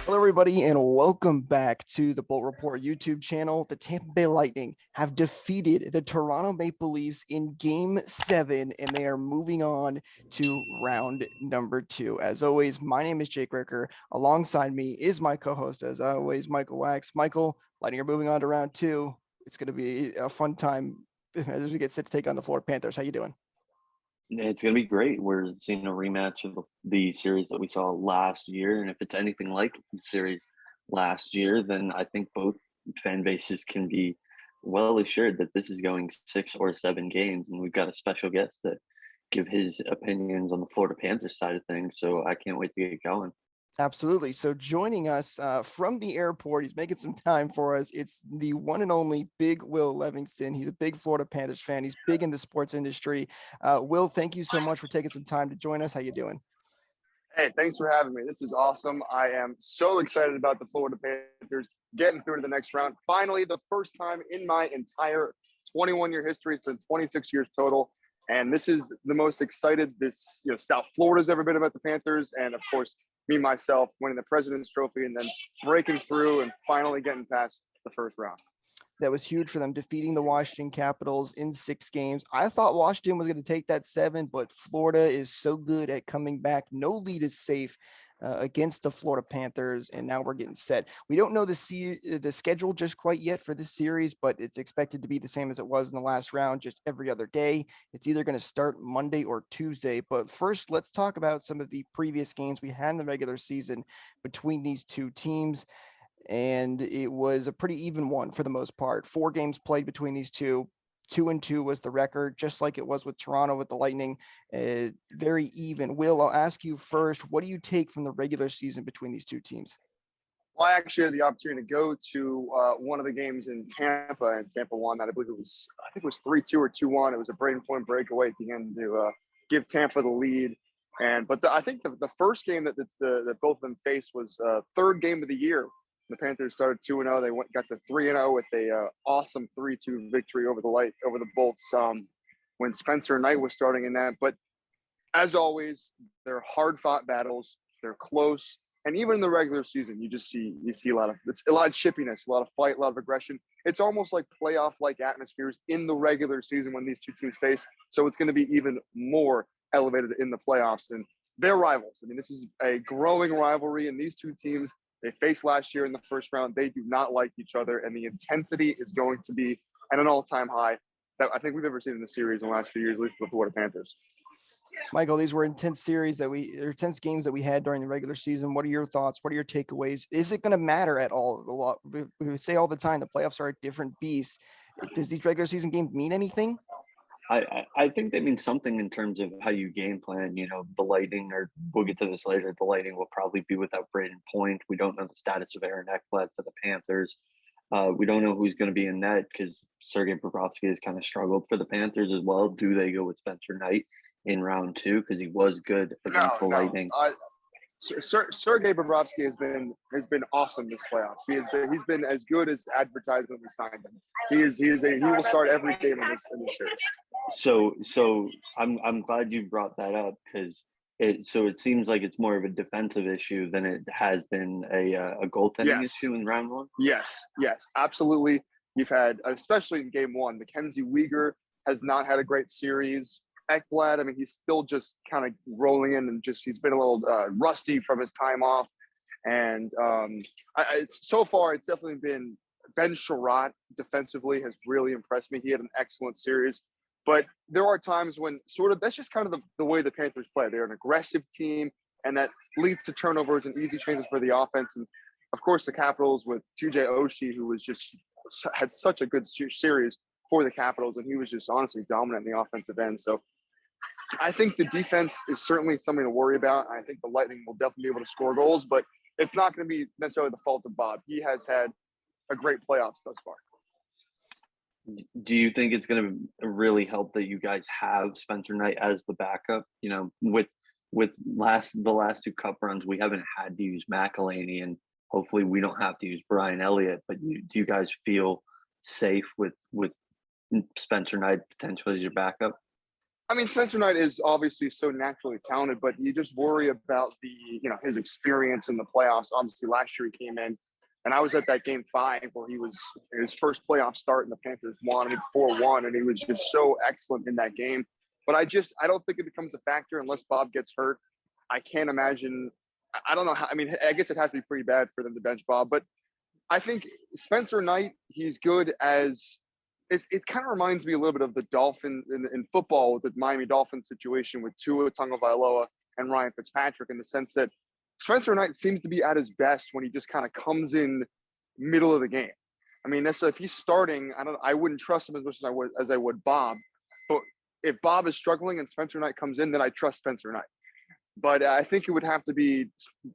Hello, everybody, and welcome back to the Bolt Report YouTube channel. The Tampa Bay Lightning have defeated the Toronto Maple Leafs in Game 7, and they are moving on to round number 2. As always, my name is Jake Ricker. Alongside me is my co-host, as always, Michael Wax. Michael, Lightning are moving on to round 2. It's going to be a fun time as we get set to take on the Florida Panthers. How you doing? It's going to be great. We're seeing a rematch of the series that we saw last year. And if it's anything like the series last year, then I think both fan bases can be well assured that this is going 6 or 7 games. And we've got a special guest to give his opinions on the Florida Panthers side of things. So I can't wait to get going. Absolutely. So joining us from the airport, he's making some time for us. It's the one and only Big Will Levingston. He's a big Florida Panthers fan. He's big in the sports industry. Will, thank you so much for taking some time to join us. How you doing? Hey, thanks for having me. This is awesome. I am so excited about the Florida Panthers getting through to the next round. Finally, the first time in my entire 21-year history. It's been 26 years total. And this is the most excited South Florida's ever been about the Panthers. And of course, me, myself, winning the President's Trophy and then breaking through and finally getting past the first round. That was huge for them, defeating the Washington Capitals in 6 games. I thought Washington was going to take that 7, but Florida is so good at coming back. No lead is safe against the Florida Panthers, and now we're getting set. We don't know the schedule just quite yet for this series, but it's expected to be the same as it was in the last round, just every other day. It's either going to start Monday or Tuesday. But first, let's talk about some of the previous games we had in the regular season between these two teams. And it was a pretty even one for the most part. 4 games played between these two. 2-2 was the record, just like it was with Toronto with the Lightning. Very even. Will, I'll ask you first. What do you take from the regular season between these two teams? Well, I actually had the opportunity to go to one of the games in Tampa, and Tampa won that. I think it was 3-2 or 2-1. It was a Brayden Point breakaway at the end to give Tampa the lead. But I think the first game that both of them faced was third game of the year. The Panthers started 2-0. They got to 3-0 with a awesome 3-2 victory over the Bolts when Spencer Knight was starting in that. But as always, they're hard-fought battles. They're close, and even in the regular season, you see a lot of chippiness, a lot of fight, a lot of aggression. It's almost like playoff-like atmospheres in the regular season when these two teams face. So it's going to be even more elevated in the playoffs, and they're rivals. I mean, this is a growing rivalry, and these two teams. They faced last year in the first round. They do not like each other, and the intensity is going to be at an all-time high that I think we've ever seen in the series in the last few years, at least with the Florida Panthers. Michael, these were intense games that we had during the regular season. What are your thoughts? What are your takeaways? Is it going to matter at all? We say all the time the playoffs are a different beast. Does these regular season games mean anything? I think they mean something in terms of how you game plan. You know, the Lightning, or we'll get to this later, the Lightning will probably be without Brayden Point. We don't know the status of Aaron Ekblad for the Panthers. We don't know who's going to be in net because Sergei Bobrovsky has kind of struggled for the Panthers as well. Do they go with Spencer Knight in round 2 because he was good against the Lightning? Sergei Bobrovsky has been awesome this playoffs. He's been as good as advertised when we signed him. He will start every game in this series. So I'm glad you brought that up because it seems like it's more of a defensive issue than it has been a goaltending issue in round 1. Yes, absolutely. You've had, especially in game 1, Mackenzie Weegar has not had a great series. Ekblad, I mean, he's still just kind of rolling in and he's been a little rusty from his time off. And so far, it's definitely been Ben Sherratt defensively has really impressed me. He had an excellent series. But there are times when that's just kind of the way the Panthers play. They're an aggressive team, and that leads to turnovers and easy changes for the offense. And, of course, the Capitals with TJ Oshie, who had such a good series for the Capitals, and he was just honestly dominant in the offensive end. So I think the defense is certainly something to worry about. I think the Lightning will definitely be able to score goals, but it's not going to be necessarily the fault of Bob. He has had a great playoffs thus far. Do you think it's going to really help that you guys have Spencer Knight as the backup? You know, with the last 2 cup runs, we haven't had to use McElhinney, and hopefully we don't have to use Brian Elliott. But do you guys feel safe with Spencer Knight potentially as your backup? I mean, Spencer Knight is obviously so naturally talented, but you just worry about his experience in the playoffs. Obviously, last year he came in, and I was at that game 5 where he was his first playoff start, and the Panthers won 4-1, and he was just so excellent in that game. But I don't think it becomes a factor unless Bob gets hurt. I can't imagine. I don't know how. I mean, I guess it has to be pretty bad for them to bench Bob, but I think Spencer Knight, he's good as it kind of reminds me a little bit of the Dolphin in football with the Miami Dolphins situation with Tua Tagovailoa and Ryan Fitzpatrick, in the sense that Spencer Knight seems to be at his best when he just kind of comes in middle of the game. I mean, if he's starting, I wouldn't trust him as much as I would Bob. But if Bob is struggling and Spencer Knight comes in, then I trust Spencer Knight. But I think it would have to be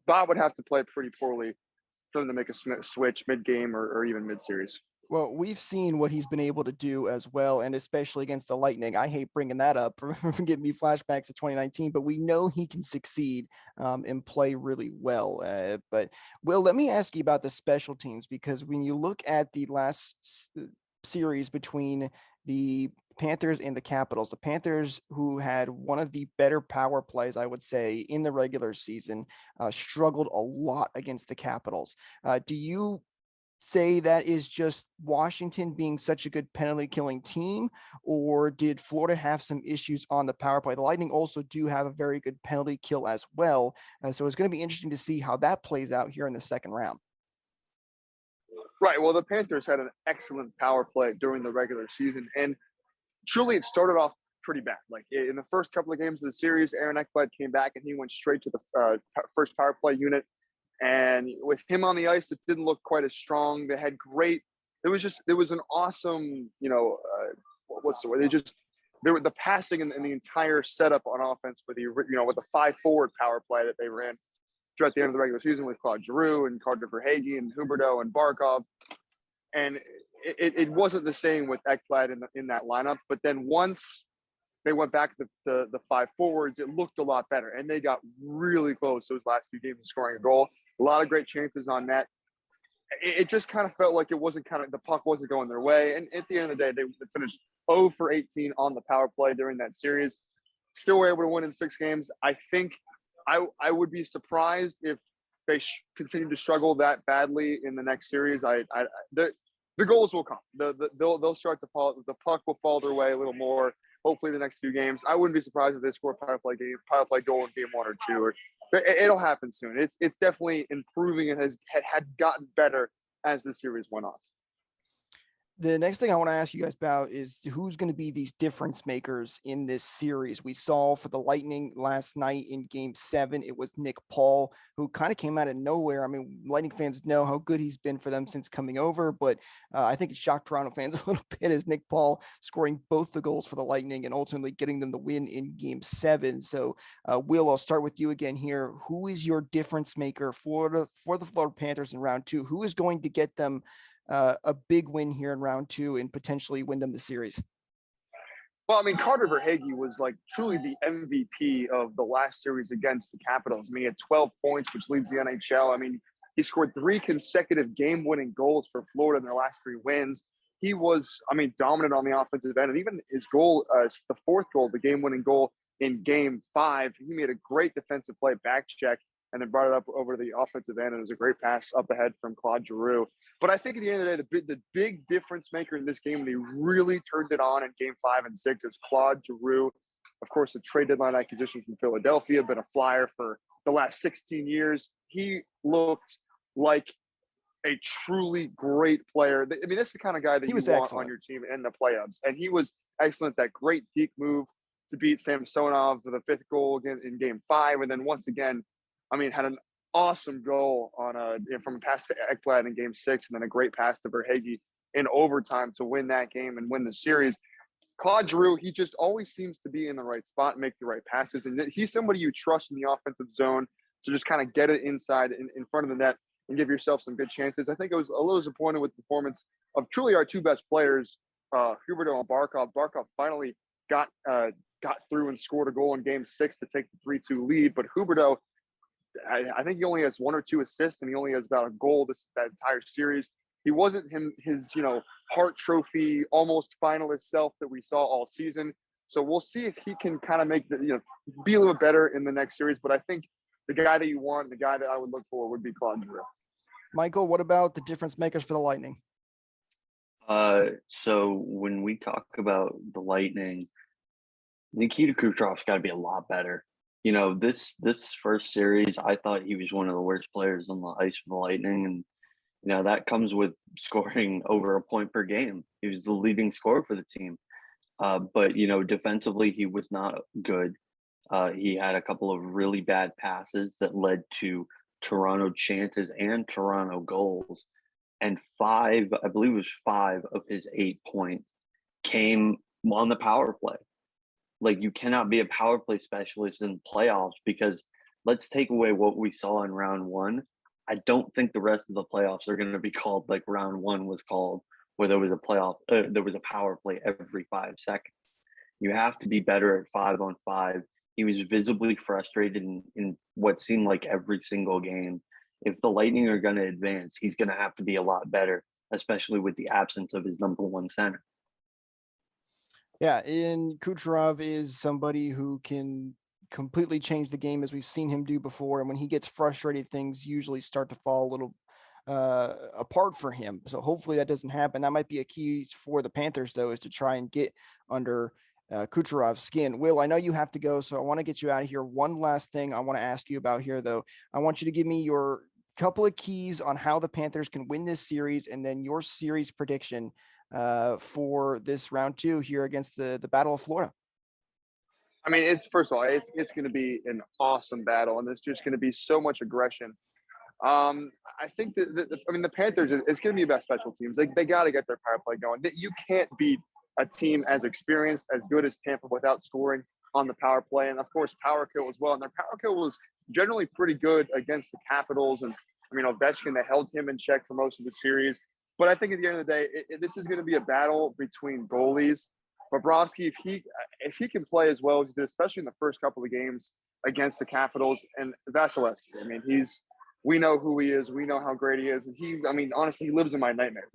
Bob would have to play pretty poorly for them to make a switch mid-game or even mid-series. Well, we've seen what he's been able to do as well, and especially against the Lightning. I hate bringing that up, giving me flashbacks to 2019, but we know he can succeed and play really well. But, Will, let me ask you about the special teams, because when you look at the last series between the Panthers and the Capitals, the Panthers, who had one of the better power plays, I would say, in the regular season, struggled a lot against the Capitals. Do you say that is just Washington being such a good penalty killing team, or did Florida have some issues on the power play? The Lightning also do have a very good penalty kill as well. So it's going to be interesting to see how that plays out here in the second round. Right. Well, the Panthers had an excellent power play during the regular season, and truly it started off pretty bad. Like in the first couple of games of the series, Aaron Ekblad came back and he went straight to the first power play unit. And with him on the ice, it didn't look quite as strong. They had great. It was an awesome, what's the word? There were the passing and the entire setup on offense with the 5 forward power play that they ran throughout the end of the regular season with Claude Giroux and Carter Verhaeghe and Huberdeau and Barkov. And it wasn't the same with Ekblad in that lineup. But then once they went back to the 5 forwards, it looked a lot better. And they got really close those last few games of scoring a goal. A lot of great chances on net. It just kind of felt like the puck wasn't going their way. And at the end of the day, they finished 0 for 18 on the power play during that series. Still were able to win in 6 games. I think I would be surprised if they continue to struggle that badly in the next series. The goals will come. They'll start to fall. The puck will fall their way a little more. Hopefully, the next few games. I wouldn't be surprised if they score a power play goal in game 1 or 2. It'll happen soon. It's definitely improving and had gotten better as the series went on. The next thing I want to ask you guys about is who's going to be these difference makers in this series. We saw for the Lightning last night in game 7, it was Nick Paul, who kind of came out of nowhere. I mean, Lightning fans know how good he's been for them since coming over, but I think it shocked Toronto fans a little bit as Nick Paul scoring both the goals for the Lightning and ultimately getting them the win in game 7. So Will, I'll start with you again here. Who is your difference maker for the Florida Panthers in round 2? Who is going to get them a big win here in round 2 and potentially win them the series? Well, I mean, Carter Verhaeghe was like truly the MVP of the last series against the Capitals. I mean, he had 12 points, which leads the NHL. I mean, he scored 3 consecutive game-winning goals for Florida in their last 3 wins. He was, dominant on the offensive end. And even his goal, the 4th goal, the game-winning goal in game 5, he made a great defensive play, back check, and then brought it up over the offensive end. And it was a great pass up ahead from Claude Giroux. But I think at the end of the day, the big difference maker in this game, when he really turned it on in game 5 and 6, is Claude Giroux. Of course, the trade deadline acquisition from Philadelphia, been a Flyer for the last 16 years. He looked like a truly great player. I mean, this is the kind of guy that you want on your team in the playoffs. And he was excellent. That great deep move to beat Samsonov for the 5th goal again in game 5. And then once again, had an awesome goal on from a pass to Ekblad in game 6, and then a great pass to Verhaeghe in overtime to win that game and win the series. Claude Giroux, he just always seems to be in the right spot and make the right passes. And he's somebody you trust in the offensive zone to just kind of get it inside in front of the net and give yourself some good chances. I think I was a little disappointed with the performance of truly our 2 best players, Huberdeau and Barkov. Barkov finally got through and scored a goal in game 6 to take the 3-2 lead. But Huberdeau, I think he only has 1 or 2 assists, and he only has about a goal that entire series. He wasn't his Hart Trophy almost finalist self that we saw all season. So we'll see if he can kind of make be a little better in the next series. But I think the guy that you want, the guy that I would look for would be Claude Giroux. Michael, what about the difference makers for the Lightning? So when we talk about the Lightning, Nikita Kucherov's got to be a lot better. This first series, I thought he was one of the worst players on the ice for the Lightning, and that comes with scoring over a point per game. He was the leading scorer for the team. But defensively, he was not good. He had a couple of really bad passes that led to Toronto chances and Toronto goals. And I believe it was 5 of his 8 points came on the power play. Like, you cannot be a power play specialist in playoffs, because let's take away what we saw in round 1. I don't think the rest of the playoffs are going to be called like round 1 was called, where there was a power play every 5 seconds. You have to be better at 5-on-5. He was visibly frustrated in what seemed like every single game. If the Lightning are going to advance, he's going to have to be a lot better, especially with the absence of his number 1 center. Yeah, and Kucherov is somebody who can completely change the game, as we've seen him do before. And when he gets frustrated, things usually start to fall a little apart for him. So hopefully that doesn't happen. That might be a key for the Panthers, though, is to try and get under Kucherov's skin. Will, I know you have to go, so I want to get you out of here. One last thing I want to ask you about here, though. I want you to give me your couple of keys on how the Panthers can win this series, and then your series prediction for this round 2 here against the Battle of Florida. I mean, first of all, it's going to be an awesome battle, and there's just going to be so much aggression. I think the Panthers, it's going to be about special teams. They got to get their power play going. You can't beat a team as experienced, as good as Tampa without scoring on the power play, and of course power kill as well. And their power kill was generally pretty good against the Capitals, and Ovechkin, they held him in check for most of the series. But I think at the end of the day, this is going to be a battle between goalies. Bobrovsky, if he can play as well as he did, especially in the first couple of games against the Capitals, and Vasilevsky, I mean, we know who he is. We know how great he is. And honestly, he lives in my nightmares.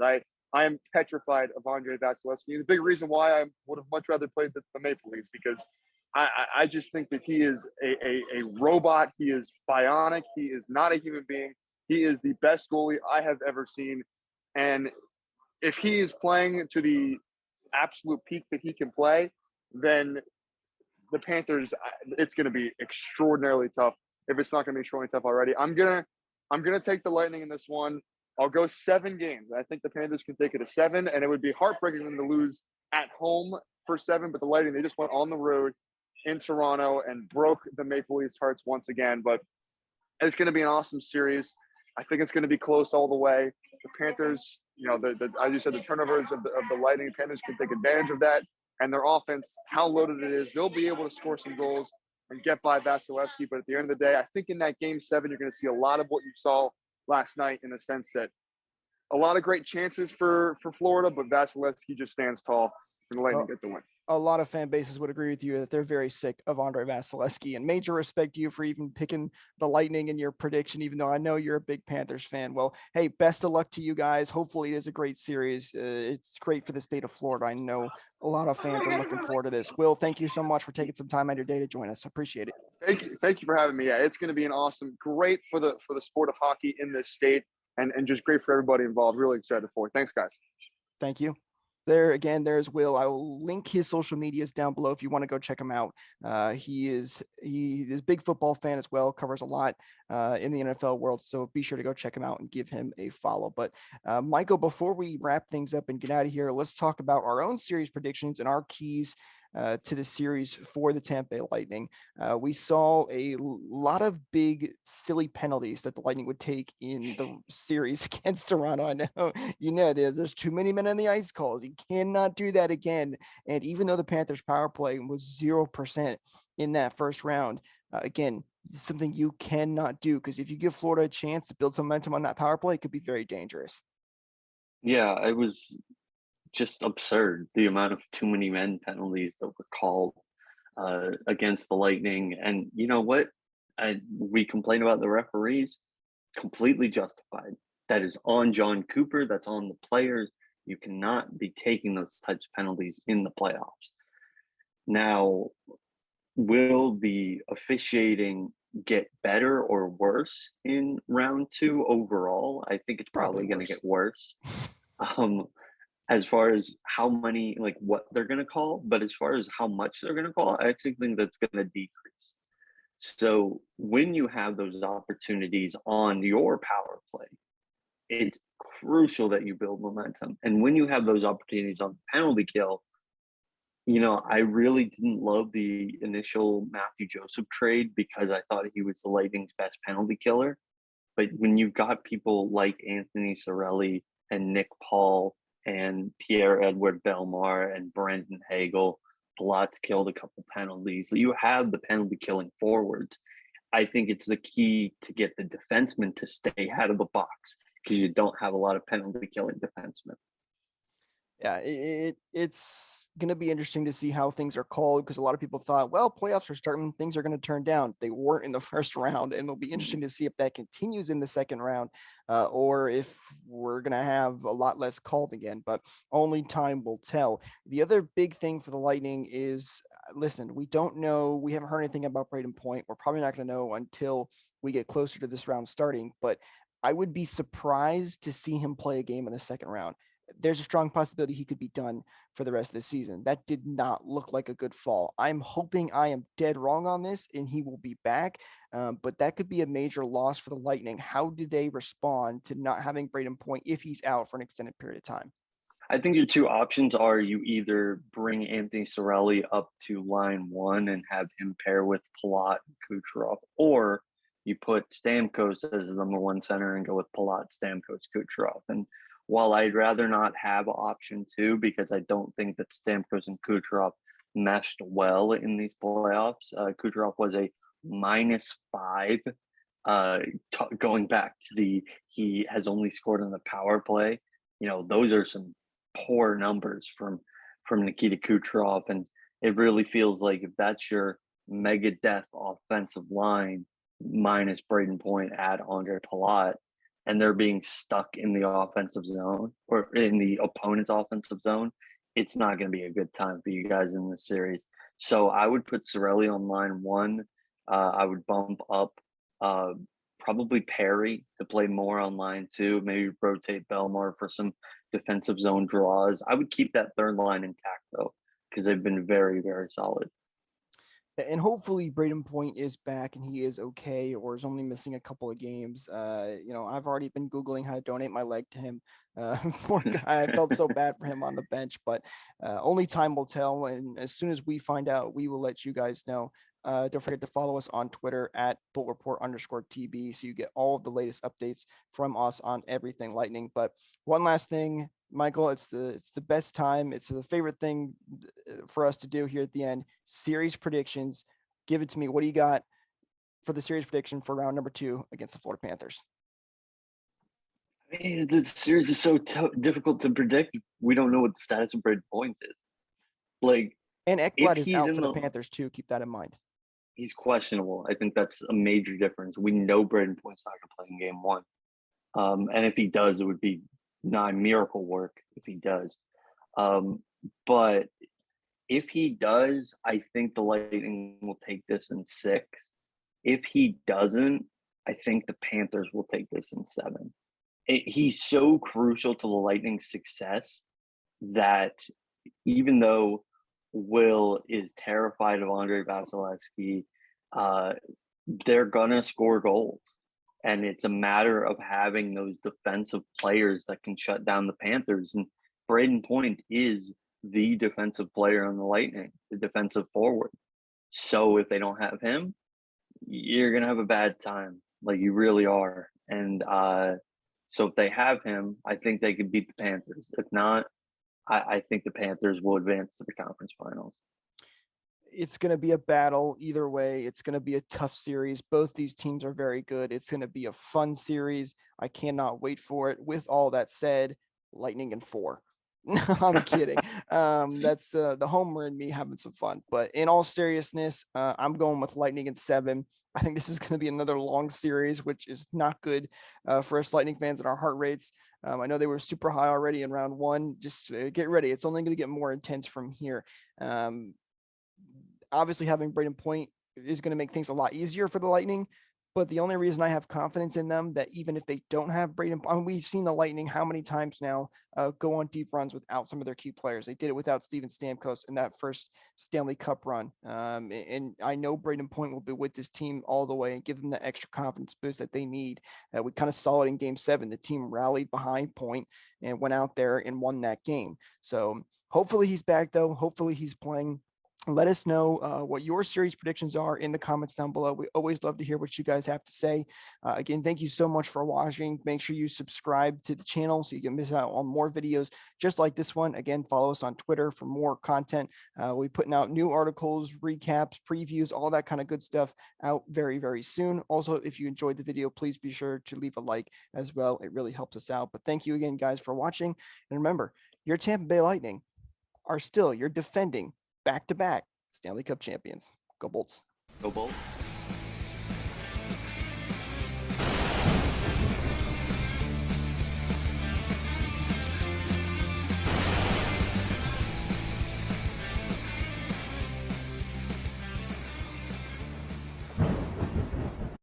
I am petrified of Andrei Vasilevsky. The big reason why I would have much rather played the Maple Leafs, because I just think that he is a robot. He is bionic. He is not a human being. He is the best goalie I have ever seen. And if he is playing to the absolute peak that he can play, then the Panthers, it's going to be extraordinarily tough. If it's not going to be extraordinarily tough already, I'm gonna take the Lightning in this one. I'll go 7 games. I think the Panthers can take it to 7, and it would be heartbreaking for them to lose at home for 7. But the Lightning, they just went on the road in Toronto and broke the Maple Leafs' hearts once again. But it's going to be an awesome series. I think it's going to be close all the way. The Panthers, as you said, the turnovers of the Lightning, Panthers can take advantage of that, and their offense, how loaded it is, they'll be able to score some goals and get by Vasilevsky. But at the end of the day, I think in that Game 7, you're going to see a lot of what you saw last night, in the sense that a lot of great chances for Florida, but Vasilevsky just stands tall and the Lightning get the win. A lot of fan bases would agree with you that they're very sick of Andrei Vasilevsky, and major respect to you for even picking the Lightning in your prediction, even though I know you're a big Panthers fan. Well, hey, best of luck to you guys. Hopefully it is a great series. It's great for the state of Florida. I know a lot of fans are looking forward to this. Will, thank you so much for taking some time out of your day to join us. I appreciate it. Thank you for having me. Yeah, it's going to be an awesome, great for the sport of hockey in this state, and just great for everybody involved. Really excited for it. Thanks, guys. Thank you. There again, there's Will. I will link his social medias down below if you want to go check him out. He is a big football fan as well, covers a lot in the NFL world. So be sure to go check him out and give him a follow. But Michael, before we wrap things up and get out of here, let's talk about our own series predictions and our keys to the series for the Tampa Bay Lightning. We saw a lot of big, silly penalties that the Lightning would take in the series against Toronto. I know, there's too many men on the ice calls. You cannot do that again. And even though the Panthers' power play was 0% in that first round, again, something you cannot do, because if you give Florida a chance to build some momentum on that power play, it could be very dangerous. Yeah, it was just absurd, the amount of too many men penalties that were called against the Lightning. And you know what? We complain about the referees, completely justified. That is on John Cooper. That's on the players. You cannot be taking those types of penalties in the playoffs. Now, will the officiating get better or worse in round two overall? I think it's Probably probably going to worse. get worse. Um, as far as how many, like what they're going to call, but as far as how much they're going to call, I actually think that's going to decrease. So when you have those opportunities on your power play, it's crucial that you build momentum. And when you have those opportunities on penalty kill, I really didn't love the initial Matthew Joseph trade because I thought he was the Lightning's best penalty killer. But when you've got people like Anthony Cirelli and Nick Paul and Pierre-Edouard Bellemare and Brendan Hagel, Palat's killed a couple penalties. You have the penalty killing forwards. I think it's the key to get the defensemen to stay out of the box because you don't have a lot of penalty killing defensemen. Yeah, it's going to be interesting to see how things are called because a lot of people thought, well, playoffs are starting, things are going to turn down. They weren't in the first round, and it'll be interesting to see if that continues in the second round or if we're going to have a lot less called again, but only time will tell. The other big thing for the Lightning is, listen, we don't know. We haven't heard anything about Brayden Point. We're probably not going to know until we get closer to this round starting, but I would be surprised to see him play a game in the second round. There's a strong possibility he could be done for the rest of the season. That did not look like a good fall. I'm hoping I am dead wrong on this and he will be back, but that could be a major loss for the Lightning. How do they respond to not having Brayden Point if he's out for an extended period of time? I think your two options are you either bring Anthony Cirelli up to line one and have him pair with Palat and Kucherov, or you put Stamkos as the number one center and go with Palat, Stamkos, Kucherov. And while I'd rather not have option two because I don't think that Stamkos and Kucherov meshed well in these playoffs, Kucherov was a -5 going back to he has only scored on the power play. Those are some poor numbers from Nikita Kucherov, and it really feels like if that's your mega death offensive line minus Brayden Point, add Andre Palat, and they're being stuck in the offensive zone or in the opponent's offensive zone, it's not going to be a good time for you guys in this series. So I would put Cirelli on line one. I would bump up probably Perry to play more on line two, maybe rotate Bellemare for some defensive zone draws. I would keep that third line intact though, because they've been very, very solid. And hopefully Brayden Point is back and he is okay or is only missing a couple of games. I've already been Googling how to donate my leg to him. Poor guy. I felt so bad for him on the bench, but only time will tell. And as soon as we find out, we will let you guys know. Don't forget to follow us on Twitter at @BulletReport_TB so you get all of the latest updates from us on everything Lightning. But one last thing, Michael, it's the best time. It's the favorite thing for us to do here at the end. Series predictions. Give it to me. What do you got for the series prediction for round number 2 against the Florida Panthers? The series is so difficult to predict. We don't know what the status of Brayden Point is. And Ekblad is out for the Panthers too. Keep that in mind. He's questionable. I think that's a major difference. We know Brayden Point's not going to play in game one. And if he does, it would be not miracle work if he does. But if he does, I think the Lightning will take this in 6. If he doesn't, I think the Panthers will take this in 7. He's so crucial to the Lightning's success that even though Will is terrified of Andrei Vasilevsky, they're gonna score goals, and it's a matter of having those defensive players that can shut down the Panthers. And Brayden Point is the defensive player on the Lightning, the defensive forward. So if they don't have him, you're gonna have a bad time, like you really are. And so if they have him, I think they could beat the Panthers. If not, I think the Panthers will advance to the conference finals. It's going to be a battle either way. It's going to be a tough series. Both these teams are very good. It's going to be a fun series. I cannot wait for it. With all that said, Lightning in 4. I'm kidding. That's the homer in me having some fun. But in all seriousness, I'm going with Lightning in 7. I think this is going to be another long series, which is not good for us Lightning fans and our heart rates. I know they were super high already in round 1. Just get ready. It's only going to get more intense from here. obviously having Brayden Point is going to make things a lot easier for the Lightning. But the only reason I have confidence in them that even if they don't have Brayden, I mean, we've seen the Lightning how many times now go on deep runs without some of their key players. They did it without Steven Stamkos in that first Stanley Cup run. And I know Brayden Point will be with this team all the way and give them the extra confidence boost that they need. We kind of saw it in Game 7. The team rallied behind Point and went out there and won that game. So hopefully he's back, though. Hopefully he's playing. Let us know what your series predictions are in the comments down below. We always love to hear what you guys have to say. Again, thank you so much for watching. Make sure you subscribe to the channel so you can miss out on more videos just like this one. Again, follow us on Twitter for more content. We're putting out new articles, recaps, previews, all that kind of good stuff out very, very soon. Also, if you enjoyed the video, please be sure to leave a like as well. It really helps us out. But thank you again, guys, for watching. And remember, your Tampa Bay Lightning are still your defending back-to-back Stanley Cup champions. Go Bolts. Go Bolts.